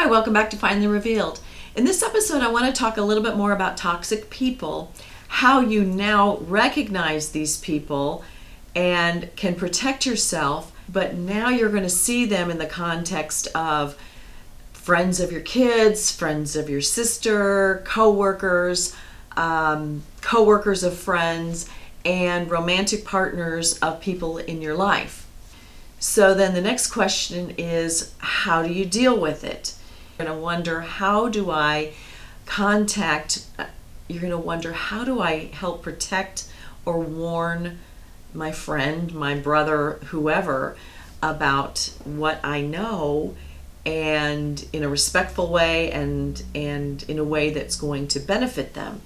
Hi, welcome back to Finally Revealed. In this episode, I want to talk a little bit more about toxic people, how you now recognize these people and can protect yourself, but now you're going to see them in the context of friends of your kids, friends of your sister, co-workers, co-workers of friends, and romantic partners of people in your life. So then the next question is, how do you deal with it? You're going to wonder, how do I help protect or warn my friend, my brother, whoever, about what I know, and in a respectful way and in a way that's going to benefit them.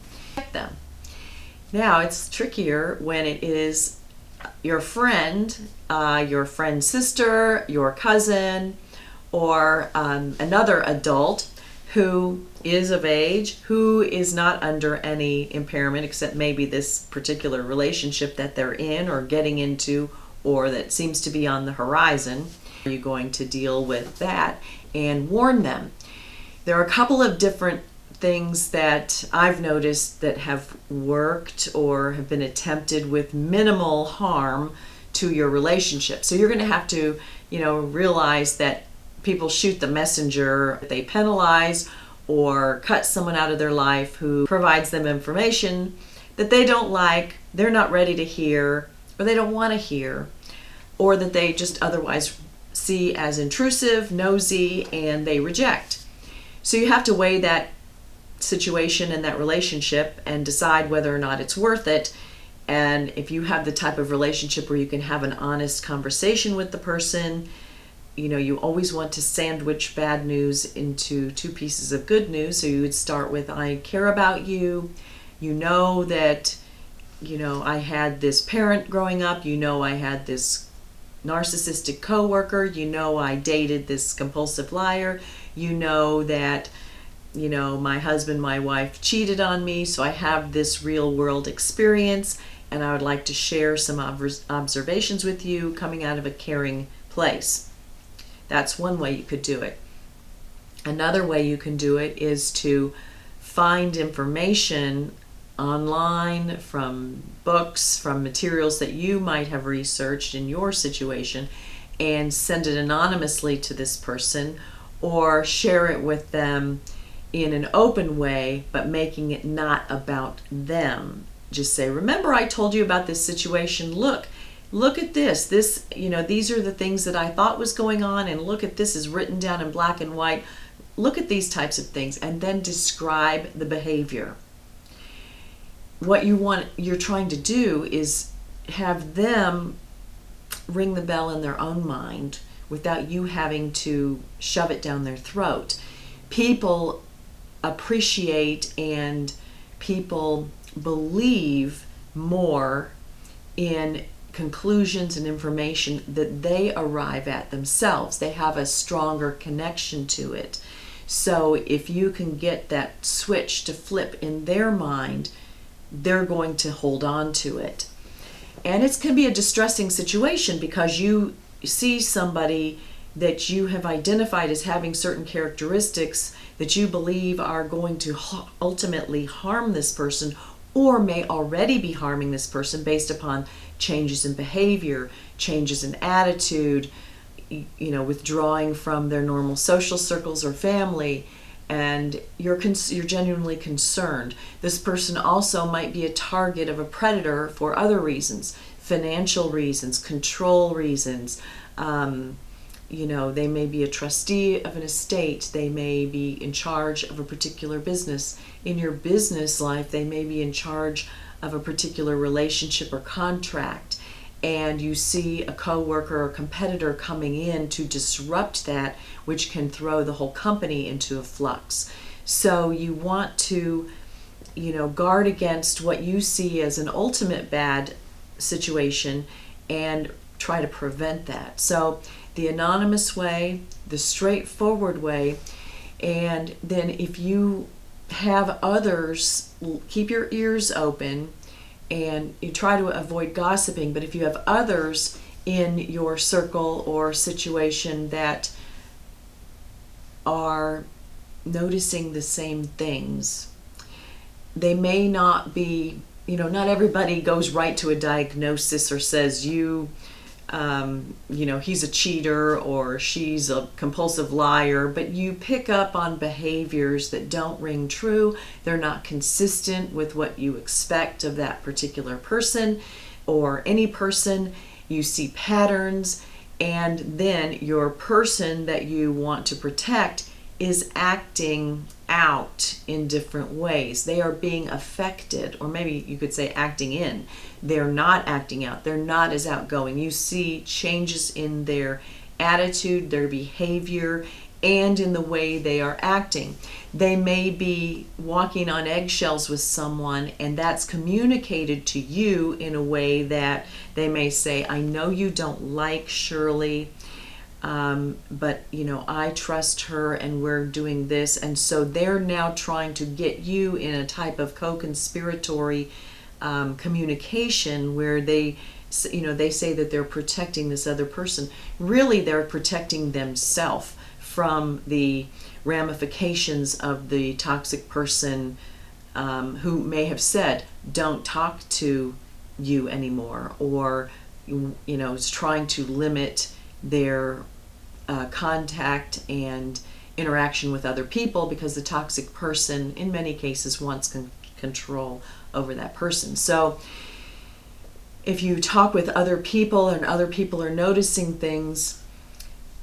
Now, it's trickier when it is your friend's sister, your cousin, or another adult who is of age, who is not under any impairment except maybe this particular relationship that they're in or getting into, or that seems to be on the horizon. Are you going to deal with that and warn them? There are a couple of different things that I've noticed that have worked or have been attempted with minimal harm to your relationship. So you're going to have to, realize that people shoot the messenger. They penalize or cut someone out of their life who provides them information that they don't like, they're not ready to hear, or they don't want to hear, or that they just otherwise see as intrusive, nosy, and they reject. So you have to weigh that situation and that relationship and decide whether or not it's worth it. And if you have the type of relationship where you can have an honest conversation with the person, you always want to sandwich bad news into two pieces of good news. So you would start with, I care about you. You know that, I had this parent growing up. I had this narcissistic coworker. I dated this compulsive liar. That my husband, my wife cheated on me, so I have this real world experience, and I would like to share some observations with you coming out of a caring place. That's one way you could do it. Another way you can do it is to find information online, from books, from materials that you might have researched in your situation, and send it anonymously to this person, or share it with them in an open way, but making it not about them. Just say, remember I told you about this situation, look at this, these are the things that I thought was going on, and look at this is written down in black and white, look at these types of things, and then describe the behavior. What you're trying to do is have them ring the bell in their own mind without you having to shove it down their throat. People appreciate and people believe more in conclusions and information that they arrive at themselves. They have a stronger connection to it. So if you can get that switch to flip in their mind, they're going to hold on to it. And it can be a distressing situation because you see somebody that you have identified as having certain characteristics that you believe are going to ultimately harm this person, or may already be harming this person based upon changes in behavior, changes in attitude, withdrawing from their normal social circles or family, and you're genuinely concerned. This person also might be a target of a predator for other reasons, financial reasons, control reasons. They may be a trustee of an estate. They may be in charge of a particular business. In your business life, they may be in charge of a particular relationship or contract. And you see a coworker or competitor coming in to disrupt that, which can throw the whole company into a flux. So you want to, guard against what you see as an ultimate bad situation and try to prevent that. So the anonymous way, the straightforward way, and then if you have others, keep your ears open and you try to avoid gossiping, but if you have others in your circle or situation that are noticing the same things. They may not be, not everybody goes right to a diagnosis or says he's a cheater or she's a compulsive liar, but you pick up on behaviors that don't ring true. They're not consistent with what you expect of that particular person or any person. You see patterns, and then your person that you want to protect is acting out in different ways. They are being affected, or maybe you could say acting in. They're not acting out. They're not as outgoing. You see changes in their attitude, their behavior, and in the way they are acting. They may be walking on eggshells with someone, and that's communicated to you in a way that they may say, I know you don't like Shirley, but I trust her and we're doing this. And so they're now trying to get you in a type of co-conspiratory communication where they say that they're protecting this other person. Really, they're protecting themselves from the ramifications of the toxic person who may have said, don't talk to you anymore, or is trying to limit their contact and interaction with other people, because the toxic person in many cases wants control over that person. So if you talk with other people and other people are noticing things,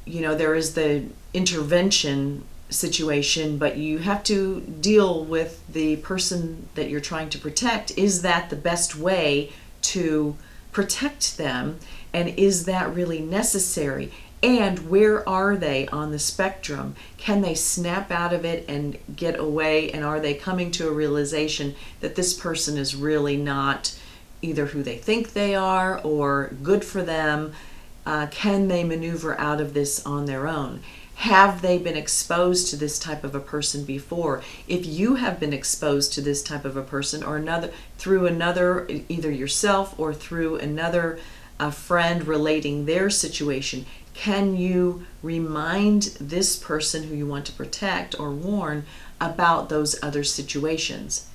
there is the intervention situation, but you have to deal with the person that you're trying to protect. Is that the best way to protect them? And is that really necessary? And where are they on the spectrum? Can they snap out of it and get away? And are they coming to a realization that this person is really not either who they think they are or good for them? Can they maneuver out of this on their own? Have they been exposed to this type of a person before? If you have been exposed to this type of a person or through another, either yourself or through another friend relating their situation, can you remind this person who you want to protect or warn about those other situations?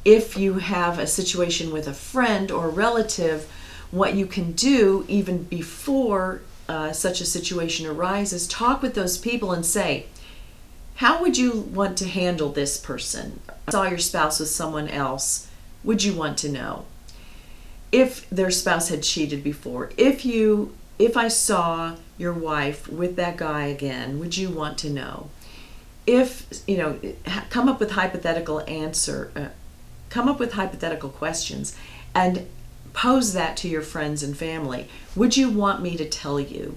If you have a situation with a friend or relative, what you can do even before such a situation arises, talk with those people and say, how would you want to handle this person? I saw your spouse with someone else. Would you want to know? If their spouse had cheated before, if I saw your wife with that guy again, would you want to know? Come up with hypothetical questions and pose that to your friends and family. Would you want me to tell you?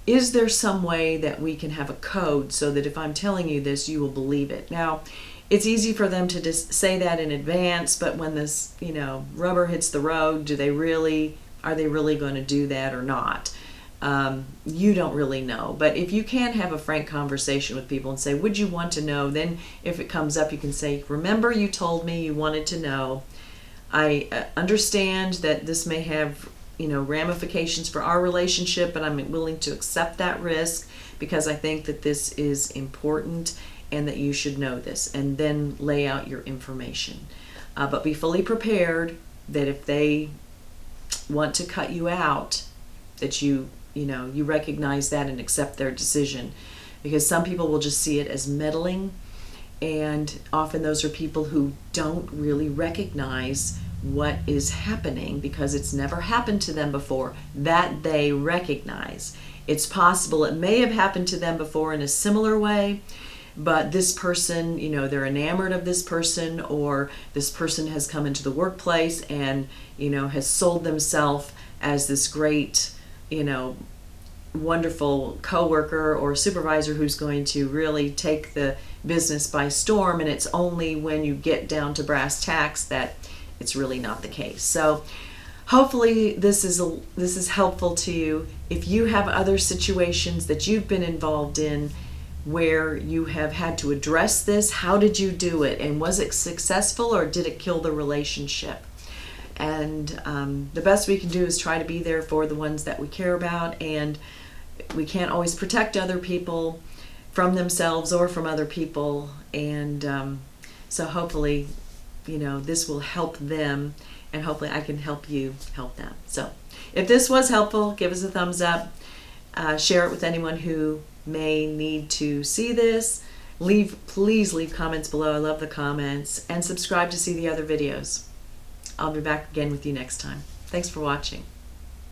Is there some way that we can have a code so that if I'm telling you this, you will believe it? Now, it's easy for them to just say that in advance, but when this, rubber hits the road, are they really going to do that or not? You don't really know. But if you can have a frank conversation with people and say, would you want to know? Then if it comes up, you can say, remember you told me you wanted to know. I understand that this may have, ramifications for our relationship, but I'm willing to accept that risk because I think that this is important and that you should know this, and then lay out your information. But be fully prepared that if they want to cut you out, that you recognize that and accept their decision, because some people will just see it as meddling, and often those are people who don't really recognize what is happening because it's never happened to them before that they recognize. It's possible it may have happened to them before in a similar way, but this person, they're enamored of this person, or this person has come into the workplace and, has sold themselves as this great, wonderful coworker or supervisor who's going to really take the business by storm. And it's only when you get down to brass tacks that it's really not the case. So hopefully this is helpful to you. If you have other situations that you've been involved in where you have had to address this, how did you do it? And was it successful, or did it kill the relationship? And the best we can do is try to be there for the ones that we care about. And we can't always protect other people from themselves or from other people. And so hopefully, this will help them, and hopefully I can help you help them. So if this was helpful, give us a thumbs up. Share it with anyone who may need to see this. Please leave comments below. I love the comments. And subscribe to see the other videos. I'll be back again with you next time. Thanks for watching.